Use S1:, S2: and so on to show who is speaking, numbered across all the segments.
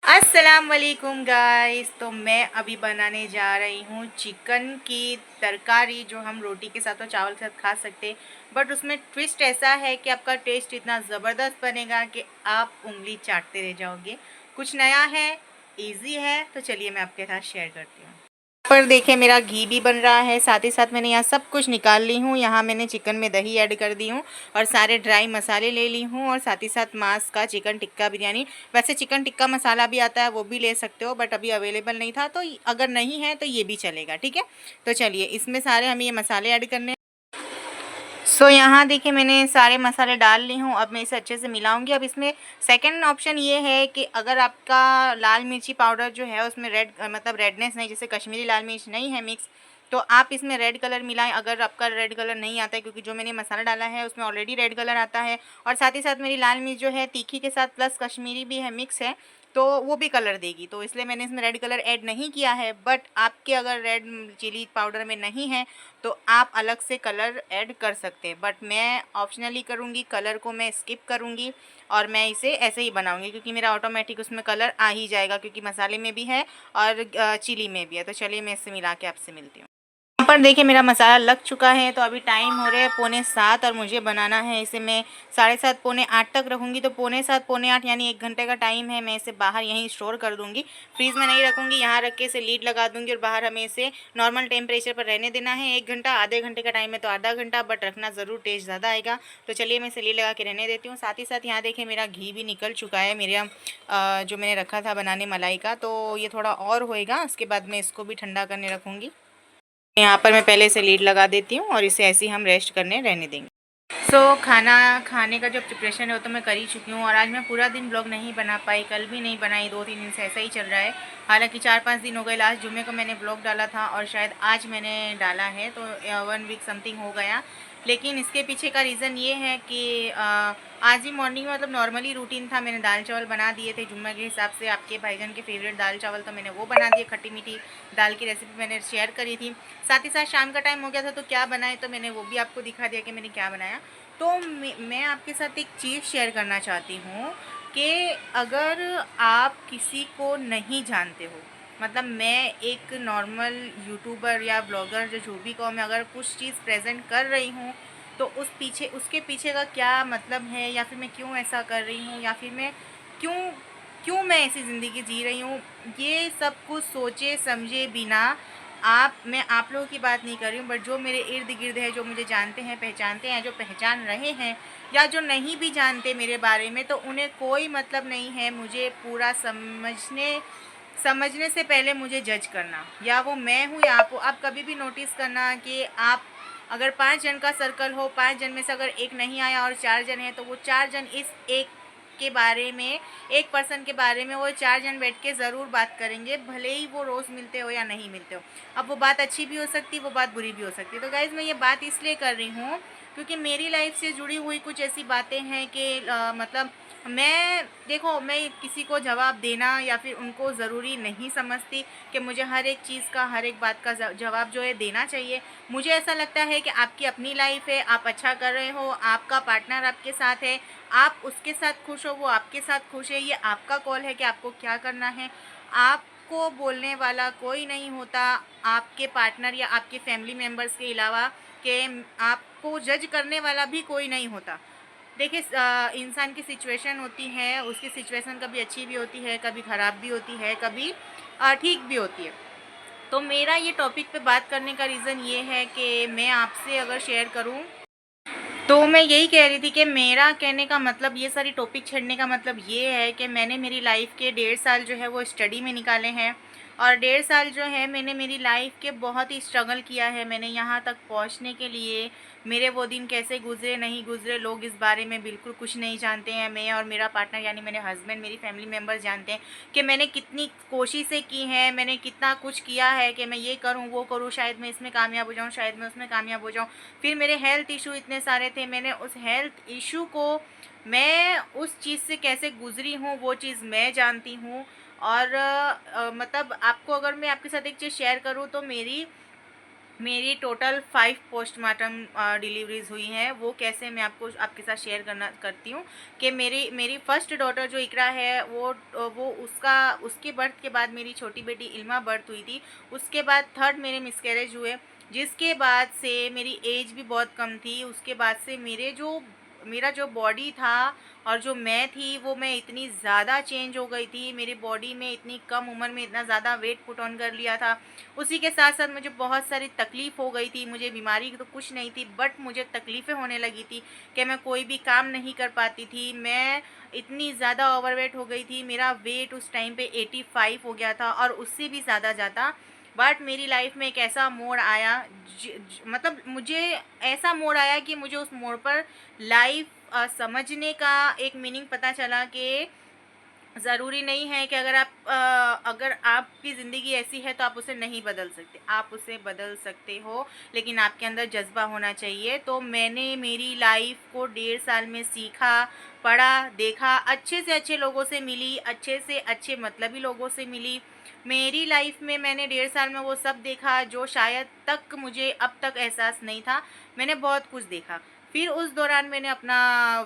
S1: अस्सलाम वालेकुम गाइस। तो मैं अभी बनाने जा रही हूँ चिकन की तरकारी, जो हम रोटी के साथ और चावल के साथ खा सकते हैं। बट उसमें ट्विस्ट ऐसा है कि आपका टेस्ट इतना ज़बरदस्त बनेगा कि आप उंगली चाटते रह जाओगे। कुछ नया है, इजी है, तो चलिए मैं आपके साथ शेयर करती हूँ। पर देखिए मेरा घी भी बन रहा है, साथ ही साथ मैंने यहाँ सब कुछ निकाल ली हूँ। यहाँ मैंने चिकन में दही ऐड कर दी हूँ और सारे ड्राई मसाले ले ली हूँ, और साथ ही साथ मांस का चिकन टिक्का बिरयानी। वैसे चिकन टिक्का मसाला भी आता है, वो भी ले सकते हो, बट अभी अवेलेबल नहीं था, तो अगर नहीं है तो ये भी चलेगा, ठीक है। तो चलिए इसमें सारे हमें ये मसाले ऐड करने। यहाँ देखिए मैंने सारे मसाले डाल ली हूँ। अब मैं इसे अच्छे से मिलाऊंगी। अब इसमें सेकंड ऑप्शन ये है कि अगर आपका लाल मिर्ची पाउडर जो है उसमें रेड मतलब रेडनेस नहीं, जैसे कश्मीरी लाल मिर्च नहीं है मिक्स, तो आप इसमें रेड कलर मिलाएं। अगर आपका रेड कलर नहीं आता है, क्योंकि जो मैंने मसाला डाला है उसमें ऑलरेडी रेड कलर आता है, और साथ ही साथ मेरी लाल मिर्च जो है तीखी के साथ प्लस कश्मीरी भी है, मिक्स है, तो वो भी कलर देगी, तो इसलिए मैंने इसमें रेड कलर ऐड नहीं किया है। बट आपके अगर रेड चिली पाउडर में नहीं है तो आप अलग से कलर ऐड कर सकते हैं, बट मैं ऑप्शनली करूँगी, कलर को मैं स्किप करूँगी और मैं इसे ऐसे ही बनाऊँगी, क्योंकि मेरा ऑटोमेटिक उसमें कलर आ ही जाएगा, क्योंकि मसाले में भी है और चिली में भी है। तो चलिए मैं इससे मिला के आपसे मिलती हूँ। यहाँ पर देखिए मेरा मसाला लग चुका है। तो अभी टाइम हो रहे हैं 6:45 और मुझे बनाना है इसे। मैं 7:30 7:45 तक रखूँगी, तो 7:45 7:45 यानी 1 घंटे का टाइम है। मैं इसे बाहर यहीं स्टोर कर दूँगी, फ्रीज़ में नहीं रखूँगी। यहाँ रख के इसे लीड लगा दूँगी और बाहर हमें इसे नॉर्मल टेम्परेचर पर रहने देना है 1 घंटा। आधे घंटे का टाइम है तो आधा घंटा, बट रखना ज़रूर, टेस्ट ज़्यादा आएगा। तो चलिए मैं इसे लीड लगा के रहने देती हूँ। साथ ही साथ यहाँ देखिए मेरा घी भी निकल चुका है, मेरा जो मैंने रखा था बनाने मलाई का, तो ये थोड़ा और होएगा। उसके बाद मैं इसको भी ठंडा करने रखूँगी। यहाँ पर मैं पहले से लीड लगा देती हूँ और इसे ऐसे ही हम रेस्ट करने रहने देंगे। खाना खाने का जो प्रिपरेशन है वो तो मैं कर ही चुकी हूँ, और आज मैं पूरा दिन ब्लॉग नहीं बना पाई, कल भी नहीं बनाई, 2-3 दिन से ऐसा ही चल रहा है। हालांकि 4-5 दिन हो गए, लास्ट जुम्मे को मैंने ब्लॉग डाला था और शायद आज मैंने डाला है, तो 1 वीक समथिंग हो गया। लेकिन इसके पीछे का रीज़न ये है कि आज ही मॉर्निंग में मतलब नॉर्मली रूटीन था, मैंने दाल चावल बना दिए थे जुम्मे के हिसाब से। आपके भाईजान के फेवरेट दाल चावल, तो मैंने वो बना दिए। खट्टी मीठी दाल की रेसिपी मैंने शेयर करी थी। साथ ही साथ शाम का टाइम हो गया था, तो क्या बनाए, तो मैंने वो भी आपको दिखा दिया कि मैंने क्या बनाया। तो मैं आपके साथ एक चीज़ शेयर करना चाहती हूँ कि अगर आप किसी को नहीं जानते हो, मतलब मैं एक नॉर्मल यूट्यूबर या ब्लॉगर, जो भी कहो, मैं अगर कुछ चीज़ प्रेजेंट कर रही हूँ, तो उसके पीछे का क्या मतलब है, या फिर मैं क्यों ऐसा कर रही हूँ, या फिर मैं क्यों क्यों मैं ऐसी ज़िंदगी जी रही हूँ, ये सब कुछ सोचे समझे बिना मैं आप लोगों की बात नहीं कर रही हूँ, बट जो मेरे इर्द गिर्द है, जो मुझे जानते हैं, पहचानते हैं, जो पहचान रहे हैं, या जो नहीं भी जानते मेरे बारे में, तो उन्हें कोई मतलब नहीं है मुझे पूरा समझने से पहले मुझे जज करना, या वो मैं हूँ या आप हो। आप कभी भी नोटिस करना कि आप अगर 5 जन का सर्कल हो, 5 जन में से अगर एक नहीं आया और 4 जन है, तो वो 4 जन इस एक के बारे में, एक पर्सन के बारे में वो 4 जन बैठ के ज़रूर बात करेंगे, भले ही वो रोज़ मिलते हो या नहीं मिलते हो। अब वो बात अच्छी भी हो सकती है, वो बात बुरी भी हो सकती है। तो गाइज़ मैं ये बात इसलिए कर रही हूँ क्योंकि मेरी लाइफ से जुड़ी हुई कुछ ऐसी बातें हैं कि मतलब देखो, मैं किसी को जवाब देना या फिर उनको ज़रूरी नहीं समझती कि मुझे हर एक चीज़ का, हर एक बात का जवाब जो है देना चाहिए। मुझे ऐसा लगता है कि आपकी अपनी लाइफ है, आप अच्छा कर रहे हो, आपका पार्टनर आपके साथ है, आप उसके साथ खुश हो, वो आपके साथ खुश है, ये आपका कॉल है कि आपको क्या करना है। आपको बोलने वाला कोई नहीं होता, आपके पार्टनर या आपके फैमिली मेम्बर्स के अलावा, कि आपको जज करने वाला भी कोई नहीं होता। देखिए इंसान की सिचुएशन होती है, उसकी सिचुएशन कभी अच्छी भी होती है, कभी ख़राब भी होती है, कभी ठीक भी होती है। तो मेरा ये टॉपिक पे बात करने का रीज़न ये है कि मैं आपसे अगर शेयर करूं, तो मैं यही कह रही थी कि मेरा कहने का मतलब, ये सारी टॉपिक छेड़ने का मतलब ये है कि मैंने मेरी लाइफ के 1.5 साल जो है वो स्टडी में निकाले हैं, और 1.5 साल जो है मैंने मेरी लाइफ के बहुत ही स्ट्रगल किया है। मैंने यहाँ तक पहुँचने के लिए मेरे वो दिन कैसे गुजरे, नहीं गुजरे, लोग इस बारे में बिल्कुल कुछ नहीं जानते हैं। मैं और मेरा पार्टनर यानी मेरे हस्बैंड, मेरी फैमिली मेम्बर्स जानते हैं कि मैंने कितनी कोशिशें की हैं, मैंने कितना कुछ किया है कि मैं ये करूँ वो करूँ, शायद मैं इसमें कामयाब हो जाऊँ, शायद मैं उसमें कामयाब हो जाऊँ। फिर मेरे हेल्थ इशू इतने सारे थे, मैंने उस हेल्थ इशू को, मैं उस चीज़ से कैसे गुजरी हूँ वो चीज़ मैं जानती हूँ। और मतलब आपको अगर मैं आपके साथ एक चीज़ शेयर करूँ, तो मेरी मेरी टोटल 5 पोस्टमार्टम डिलीवरीज़ हुई हैं। वो कैसे, मैं आपको आपके साथ शेयर करना करती हूँ कि मेरी मेरी फर्स्ट डॉटर जो इकरा है वो उसके बर्थ के बाद मेरी छोटी बेटी इल्मा बर्थ हुई थी। उसके बाद थर्ड मेरे मिसकैरेज हुए, जिसके बाद से मेरी एज भी बहुत कम थी। उसके बाद से मेरा जो बॉडी था और जो मैं थी, वो मैं इतनी ज़्यादा चेंज हो गई थी। मेरी बॉडी में इतनी कम उम्र में इतना ज़्यादा वेट पुट ऑन कर लिया था। उसी के साथ-साथ मुझे बहुत सारी तकलीफ़ हो गई थी। मुझे बीमारी तो कुछ नहीं थी, बट मुझे तकलीफ़ें होने लगी थी कि मैं कोई भी काम नहीं कर पाती थी। मैं इतनी ज़्यादा ओवरवेट हो गई थी। मेरा वेट उस टाइम पे 85 हो गया था और उससे भी ज़्यादा जाता। बट मेरी लाइफ़ में एक ऐसा मोड़ आया, मतलब मुझे ऐसा मोड़ आया कि मुझे उस मोड़ पर लाइफ़ समझने का एक मीनिंग पता चला कि ज़रूरी नहीं है कि अगर आपकी ज़िंदगी ऐसी है तो आप उसे नहीं बदल सकते। आप उसे बदल सकते हो, लेकिन आपके अंदर जज़्बा होना चाहिए। तो मैंने मेरी लाइफ़ को 1.5 साल में सीखा, पढ़ा, देखा, अच्छे से अच्छे लोगों से मिली, अच्छे से अच्छे मतलबी लोगों से मिली। मेरी लाइफ़ में मैंने 1.5 साल में वो सब देखा जो शायद तक मुझे अब तक एहसास नहीं था। मैंने बहुत कुछ देखा। फिर उस दौरान मैंने अपना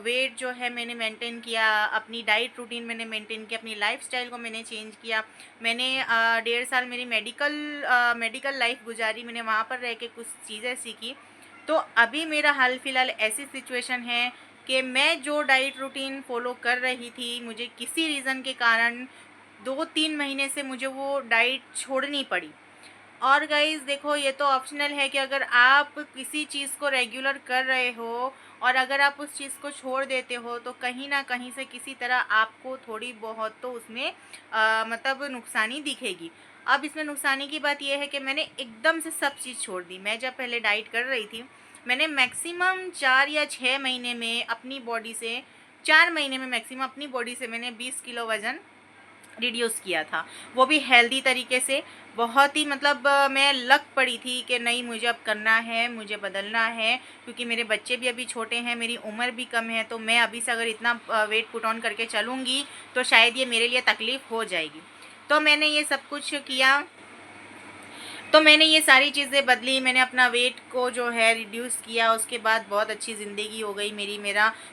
S1: वेट जो है मैंने मेंटेन किया, अपनी डाइट रूटीन मैंने मेंटेन किया, अपनी लाइफ़स्टाइल को मैंने चेंज किया। मैंने 1.5 साल मेरी मेडिकल लाइफ गुजारी, मैंने वहाँ पर रह के कुछ चीज़ें सीखी। तो अभी मेरा हाल-फिलहाल ऐसी सिचुएशन है कि मैं जो डाइट रूटीन फ़ॉलो कर रही थी, मुझे किसी रीज़न के कारण 2-3 महीने से मुझे वो डाइट छोड़नी पड़ी। और गाइज़ देखो, ये तो ऑप्शनल है कि अगर आप किसी चीज़ को रेगुलर कर रहे हो और अगर आप उस चीज़ को छोड़ देते हो तो कहीं न कहीं से किसी तरह आपको थोड़ी बहुत तो उसमें मतलब नुकसानी दिखेगी। अब इसमें नुकसानी की बात ये है कि मैंने एकदम से सब चीज़ छोड़ दी। मैं जब पहले डाइट कर रही थी, मैंने मैक्सिमम 4 या 6 महीने में अपनी बॉडी से 4 महीने में मैक्सिमम अपनी बॉडी से मैंने 20 किलो वज़न रिड्यूस किया था, वो भी हेल्दी तरीके से। बहुत ही मतलब मैं लग पड़ी थी कि नहीं, मुझे अब करना है, मुझे बदलना है, क्योंकि मेरे बच्चे भी अभी छोटे हैं, मेरी उम्र भी कम है, तो मैं अभी से अगर इतना वेट पुट ऑन करके चलूँगी तो शायद ये मेरे लिए तकलीफ़ हो जाएगी। तो मैंने ये सब कुछ किया, तो मैंने ये सारी चीज़ें बदली, मैंने अपना वेट को जो है रिड्यूस किया, उसके बाद बहुत अच्छी ज़िंदगी हो गई मेरी।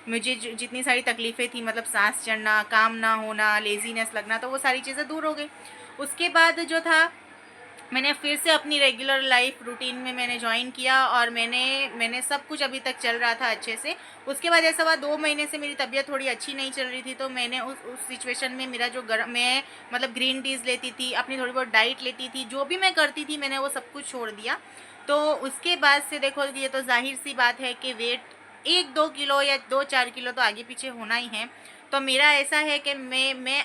S1: मुझे जितनी सारी तकलीफ़ें थी, मतलब सांस चढ़ना, काम ना होना, लेज़ीनेस लगना, तो वो सारी चीज़ें दूर हो गई। उसके बाद जो था, मैंने फिर से अपनी रेगुलर लाइफ रूटीन में मैंने जॉइन किया और मैंने सब कुछ अभी तक चल रहा था अच्छे से। उसके बाद ऐसा हुआ, 2 महीने से मेरी तबीयत थोड़ी अच्छी नहीं चल रही थी, तो मैंने उस सिचुएशन में मेरा जो गर मैं मतलब ग्रीन टीज़ लेती थी, अपनी थोड़ी बहुत डाइट लेती थी, जो भी मैं करती थी मैंने वो सब कुछ छोड़ दिया। तो उसके बाद से देखो, ये तो ज़ाहिर-सी बात है कि वेट 1-2 किलो या 2-4 किलो तो आगे-पीछे होना ही है। तो मेरा ऐसा है कि मैं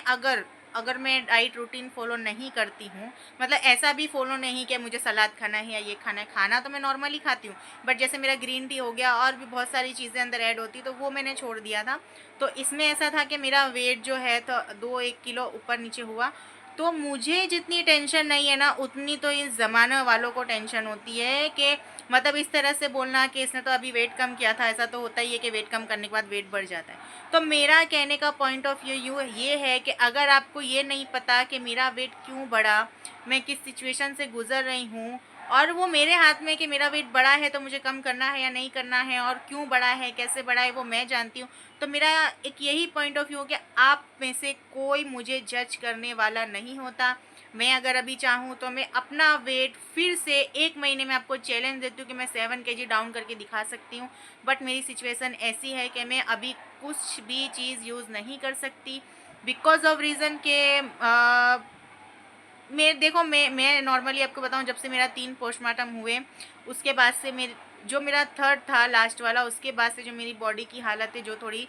S1: अगर मैं डाइट रूटीन फ़ॉलो नहीं करती हूँ, मतलब ऐसा भी फ़ॉलो नहीं कि मुझे सलाद खाना है या ये खाना है, खाना तो मैं नॉर्मली खाती हूँ, बट जैसे मेरा ग्रीन टी हो गया और भी बहुत सारी चीज़ें अंदर ऐड होती, तो वो मैंने छोड़ दिया था। तो इसमें ऐसा था कि मेरा वेट जो है तो 2-1 किलो ऊपर-नीचे हुआ। तो मुझे जितनी टेंशन नहीं है ना, उतनी तो इस ज़माने वालों को टेंशन होती है कि मतलब इस तरह से बोलना कि इसने तो अभी वेट कम किया था। ऐसा तो होता ही है कि वेट कम करने के बाद वेट बढ़ जाता है। तो मेरा कहने का पॉइंट ऑफ व्यू ये है कि अगर आपको ये नहीं पता कि मेरा वेट क्यों बढ़ा, मैं किस सिचुएशन से गुज़र रही हूँ और वो मेरे हाथ में कि मेरा वेट बढ़ा है तो मुझे कम करना है या नहीं करना है, और क्यों बढ़ा है, कैसे बढ़ा है, वो मैं जानती हूँ। तो मेरा एक यही पॉइंट ऑफ व्यू हो कि आप में से कोई मुझे जज करने वाला नहीं होता। मैं अगर अभी चाहूँ तो मैं अपना वेट फिर से 1 महीने में आपको चैलेंज देती हूँ कि मैं 7 केजी डाउन करके दिखा सकती हूँ। बट मेरी सिचुएशन ऐसी है कि मैं अभी कुछ भी चीज़ यूज़ नहीं कर सकती, बिकॉज़ ऑफ रीज़न के मैं देखो, मैं नॉर्मली आपको बताऊँ, जब से मेरा 3 पोस्टमार्टम हुए, उसके बाद से जो मेरा थर्ड था लास्ट वाला, उसके बाद से जो मेरी बॉडी की हालत है जो थोड़ी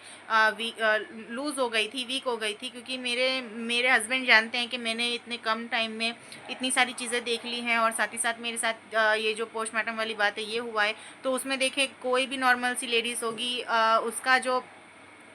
S1: लूज़ हो गई थी, वीक हो गई थी, क्योंकि मेरे मेरे हस्बैंड जानते हैं कि मैंने इतने कम टाइम में इतनी सारी चीज़ें देख ली हैं, और साथ ही साथ मेरे साथ ये जो पोस्टमार्टम वाली बात है ये हुआ है। तो उसमें देखें, कोई भी नॉर्मल सी लेडीज़ होगी, उसका जो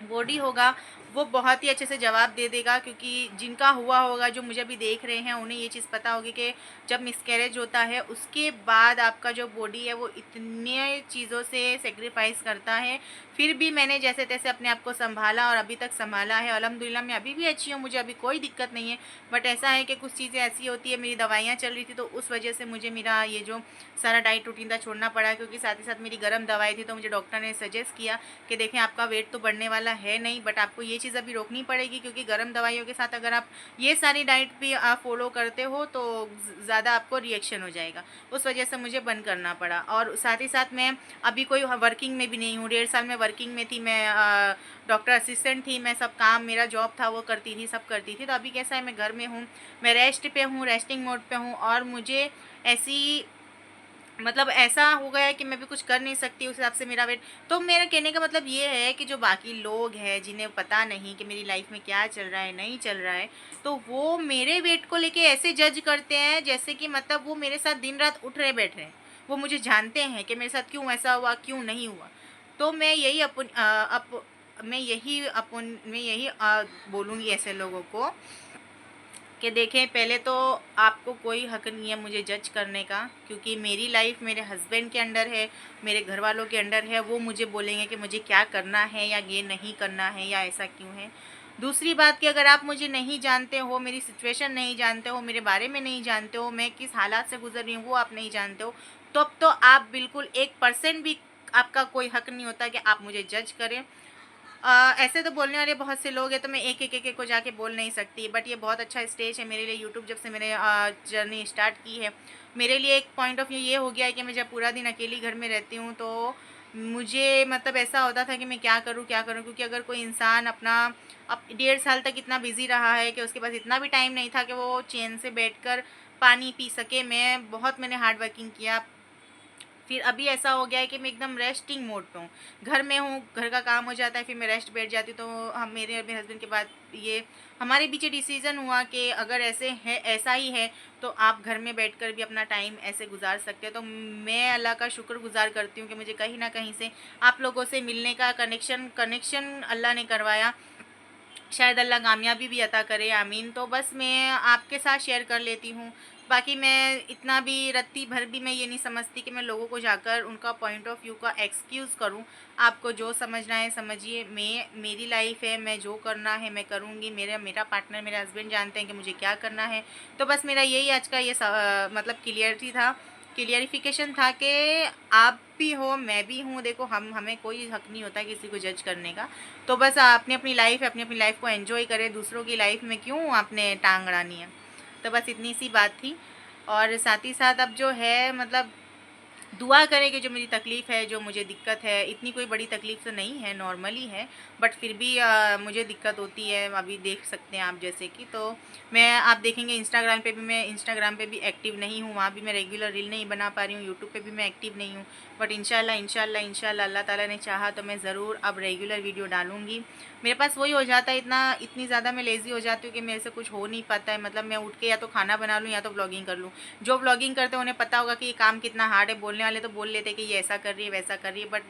S1: बॉडी होगा वो बहुत ही अच्छे से जवाब दे देगा, क्योंकि जिनका हुआ होगा, जो मुझे अभी देख रहे हैं, उन्हें ये चीज़ पता होगी कि जब मिसकैरेज होता है उसके बाद आपका जो बॉडी है वो इतने चीज़ों से सेक्रीफाइस करता है। फिर भी मैंने जैसे तैसे अपने आप को संभाला और अभी तक संभाला है। अल्हम्दुलिल्लाह मैं अभी भी अच्छी हूँ, मुझे अभी कोई दिक्कत नहीं है। बट ऐसा है कि कुछ चीज़ें ऐसी होती है, मेरी दवाइयाँ चल रही थी तो उस वजह से मुझे मेरा ये जो सारा डाइट रूटीन था छोड़ना पड़ा, क्योंकि साथ ही साथ मेरी गर्म दवाई थी। तो मुझे डॉक्टर ने सजेस्ट किया कि देखें आपका वेट तो बढ़ने वाला है नहीं, बट आपको ये चीज़ अभी रोकनी पड़ेगी, क्योंकि गर्म दवाइयों के साथ अगर आप ये सारी डाइट भी आप फॉलो करते हो तो ज़्यादा आपको रिएक्शन हो जाएगा। उस वजह से मुझे बंद करना पड़ा। और साथ ही साथ मैं अभी कोई वर्किंग में भी नहीं हूँ। 1.5 साल मैं वर्किंग में थी, मैं डॉक्टर असिस्टेंट थी, मैं सब काम, मेरा जॉब था वो करती थी, सब करती थी। तो अभी कैसा है, मैं घर में हूँ, मैं रेस्ट पे हूँ, रेस्टिंग मोड पे हूँ, और मुझे ऐसी मतलब ऐसा हो गया है कि मैं भी कुछ कर नहीं सकती उस हिसाब से मेरा वेट। तो मेरा कहने का मतलब ये है कि जो बाकी लोग हैं जिन्हें पता नहीं कि मेरी लाइफ में क्या चल रहा है, नहीं चल रहा है, तो वो मेरे वेट को लेके ऐसे जज करते हैं जैसे कि मतलब वो मेरे साथ दिन रात उठ रहे बैठ रहे हैं। वो मुझे जानते हैं कि मेरे साथ क्यों ऐसा हुआ, क्यों नहीं हुआ। तो मैं यही मैं यही बोलूँगी ऐसे लोगों को कि देखें, पहले तो आपको कोई हक नहीं है मुझे जज करने का, क्योंकि मेरी लाइफ मेरे हस्बैंड के अंडर है, मेरे घर वालों के अंडर है। वो मुझे बोलेंगे कि मुझे क्या करना है या ये नहीं करना है या ऐसा क्यों है। दूसरी बात कि अगर आप मुझे नहीं जानते हो, मेरी सिचुएशन नहीं जानते हो, मेरे बारे में नहीं जानते हो, मैं किस हालात से गुजर रही हूँ वो आप नहीं जानते हो, तब तो आप बिल्कुल 1% भी आपका कोई हक नहीं होता कि आप मुझे जज करें। ऐसे तो बोलने वाले बहुत से लोग हैं, तो मैं एक को जाके बोल नहीं सकती। बट ये बहुत अच्छा स्टेज है मेरे लिए। यूट्यूब जब से मैंने जर्नी स्टार्ट की है, मेरे लिए एक पॉइंट ऑफ व्यू ये हो गया है कि मैं जब पूरा दिन अकेली घर में रहती हूँ तो मुझे मतलब ऐसा होता था कि मैं क्या करूँ, क्योंकि अगर कोई इंसान अपना अब 1.5 साल तक इतना बिजी रहा है कि उसके पास इतना भी टाइम नहीं था कि वो चैन से बैठकर पानी पी सके। मैंने हार्ड वर्किंग किया। फिर अभी ऐसा हो गया है कि मैं एकदम रेस्टिंग मोड पे हूँ। घर में हूँ, घर का काम हो जाता है, फिर मैं रेस्ट बैठ जाती हूँ। तो हम मेरे और मेरे हस्बैंड के बाद ये हमारे बीच डिसीजन हुआ कि अगर ऐसे है, ऐसा ही है, तो आप घर में बैठकर भी अपना टाइम ऐसे गुजार सकते हैं। तो मैं अल्लाह का शुक्रगुजार करती हूँ कि मुझे कहीं ना कहीं से आप लोगों से मिलने का कनेक्शन अल्लाह ने करवाया। शायद अल्लाह कामयाबी भी अता करे, आमीन। तो बस मैं आपके साथ शेयर कर लेती हूँ। बाकी मैं इतना भी रत्ती भर भी मैं ये नहीं समझती कि मैं लोगों को जाकर उनका पॉइंट ऑफ व्यू का एक्सक्यूज़ करूँ। आपको जो समझना है समझिए। मेरी लाइफ है, मैं जो करना है मैं करूँगी। मेरा पार्टनर, मेरे हस्बैंड जानते हैं कि मुझे क्या करना है। तो बस मेरा यही आज का मतलब क्लियरिफिकेशन था कि आप भी हो, मैं भी हूँ। देखो, हमें कोई हक नहीं होता किसी को जज करने का। तो बस अपनी अपनी लाइफ है, अपनी अपनी लाइफ को एंजॉय करें। दूसरों की लाइफ में क्यों आपने टांग अड़ानी है। तो बस इतनी सी बात थी। और साथ ही साथ अब जो है मतलब दुआ करें कि जो मेरी तकलीफ़ है, जो मुझे दिक्कत है, इतनी कोई बड़ी तकलीफ़ तो नहीं है, नॉर्मली है। बट फिर भी मुझे दिक्कत होती है, अभी देख सकते हैं आप जैसे कि। तो आप देखेंगे इंस्टाग्राम पे भी एक्टिव नहीं हूँ, वहाँ भी मैं रेगुलर रील नहीं बना पा रही हूँ। यूट्यूब पे भी मैं एक्टिव नहीं हूँ। बट इंशाल्लाह अल्लाह ताला ने चाहा तो मैं ज़रूर अब रेगुलर वीडियो डालूँगी। मेरे पास वही हो जाता है, इतनी ज़्यादा मैं लेज़ी हो जाती हूँ कि मेरे से कुछ हो नहीं पाता है। मतलब मैं उठ के या तो खाना बना लूँ या तो व्लॉगिंग कर लूँ। जो व्लॉगिंग करते हैं उन्हें पता होगा कि ये काम कितना हार्ड है। बोलने वाले तो बोल लेते हैं कि ये ऐसा कर रही है, वैसा कर रही है, बट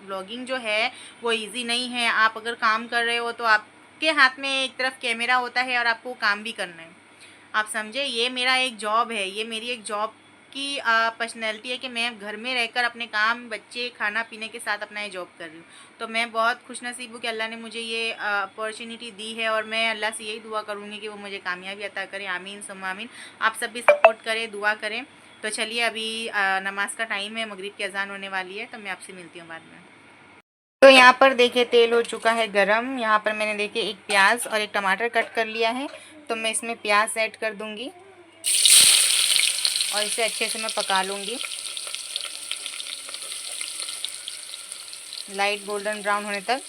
S1: व्लॉगिंग जो है वो ईजी नहीं है। आप अगर काम कर रहे हो तो आपके हाथ में एक तरफ कैमरा होता है और आपको काम भी करना है। आप समझे, ये मेरा एक जॉब है, ये मेरी एक जॉब की पर्सनैलिटी है कि मैं घर में रहकर अपने काम, बच्चे, खाना पीने के साथ अपना ये जॉब कर रही हूँ। तो मैं बहुत खुशनसीब हूँ कि अल्लाह ने मुझे ये अपॉर्चुनिटी दी है। और मैं अल्लाह से यही दुआ करूँगी कि वो मुझे कामयाबी अता करे, आमीन सुम्मा आमीन। आप सब भी सपोर्ट करें, दुआ करें। तो चलिए, अभी नमाज का टाइम है, मगरिब की अजान होने वाली है, तो मैं आपसे मिलती हूँ बाद में। तो यहाँ पर देखिए तेल हो चुका है गरम। यहाँ पर मैंने देखिए एक प्याज और एक टमाटर कट कर लिया है। तो मैं इसमें प्याज ऐड कर दूंगी और इसे अच्छे से मैं पका लूँगी, लाइट गोल्डन ब्राउन होने तक।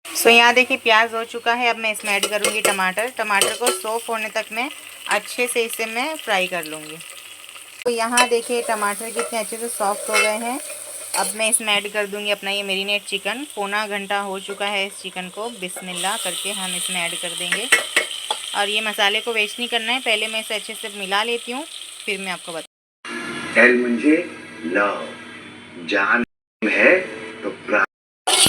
S1: सो यहाँ देखिए प्याज हो चुका है। अब मैं इसमें ऐड करूँगी टमाटर को सॉफ्ट होने तक मैं अच्छे से इसे मैं फ्राई कर लूँगी। तो यहाँ देखिए टमाटर कितने अच्छे से सॉफ्ट हो गए हैं। अब मैं इसमें ऐड कर दूँगी अपना ये मैरिनेट चिकन। पौना घंटा हो चुका है इस चिकन को बिस्मिल्लाह करके हम इसमें ऐड कर देंगे। और ये मसाले को वेस्ट नहीं करना है, पहले मैं इसे अच्छे से मिला लेती हूँ, फिर मैं आपको
S2: एल मुझे लव जान है तो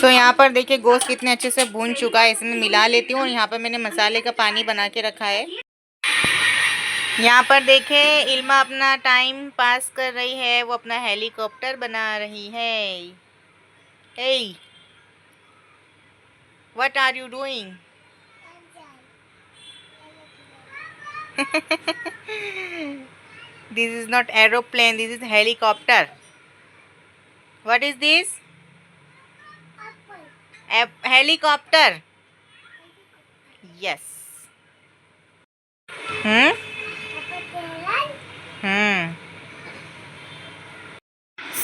S1: तो यहाँ पर देखिए गोश्त कितने अच्छे से भून चुका है, इसमें मिला लेती हूँ। और यहाँ पर मैंने मसाले का पानी बना के रखा है। यहाँ पर देखें इल्मा अपना टाइम पास कर रही है, वो अपना हेलीकॉप्टर बना रही है। Hey, what are you doing? This is not aeroplane, this is helicopter. What is this? Helicopter. Yes.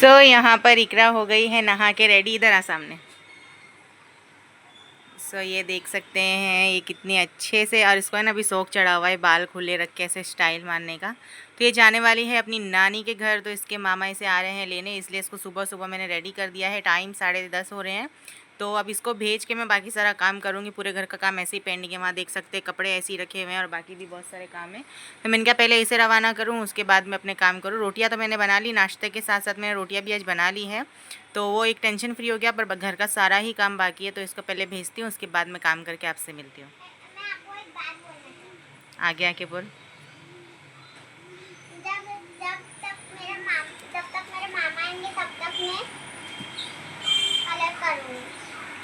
S1: सो यहाँ पर इकरा हो गई है नहा के रेडी। इधर आ सामने। सो ये देख सकते हैं ये कितनी अच्छे से, और इसको है ना अभी शौक चढ़ा हुआ है बाल खुले रख के ऐसे स्टाइल मारने का। तो ये जाने वाली है अपनी नानी के घर, तो इसके मामा इसे आ रहे हैं लेने, इसलिए इसको सुबह सुबह मैंने रेडी कर दिया है। टाइम 10:30 हो रहे हैं। तो अब इसको भेज के मैं बाकी सारा काम करूँगी। पूरे घर का काम ऐसे ही पेंडिंग है, वहाँ देख सकते हैं कपड़े ऐसे ही रखे हुए हैं और बाकी भी बहुत सारे काम है। तो मैंने कहा पहले इसे रवाना करूँ, उसके बाद मैं अपने काम करूँ। रोटियाँ तो मैंने बना ली, नाश्ते के साथ साथ मैंने रोटियाँ भी आज बना ली है, तो वो एक टेंशन फ्री हो गया। पर घर का सारा ही काम बाकी है, तो इसको पहले भेजती हूँ, उसके बाद मैं काम करके आपसे मिलती हूँ। आगे आके बोल।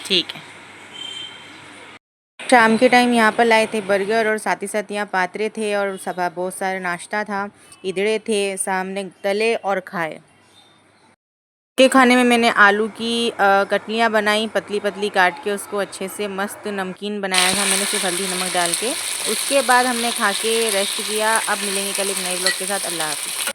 S1: ठीक है। शाम के टाइम यहाँ पर लाए थे बर्गर, और साथ ही साथ यहाँ पात्रे थे, और सब बहुत सारे नाश्ता था, इडले थे, सामने तले और खाए। के खाने में मैंने आलू की कटलियाँ बनाई, पतली पतली काट के उसको अच्छे से मस्त नमकीन बनाया था मैंने, सिर्फ हल्दी नमक डाल के। उसके बाद हमने खा के रेस्ट किया। अब मिलेंगे कल एक नए व्लॉग के साथ। अल्लाह हाफ़िज़।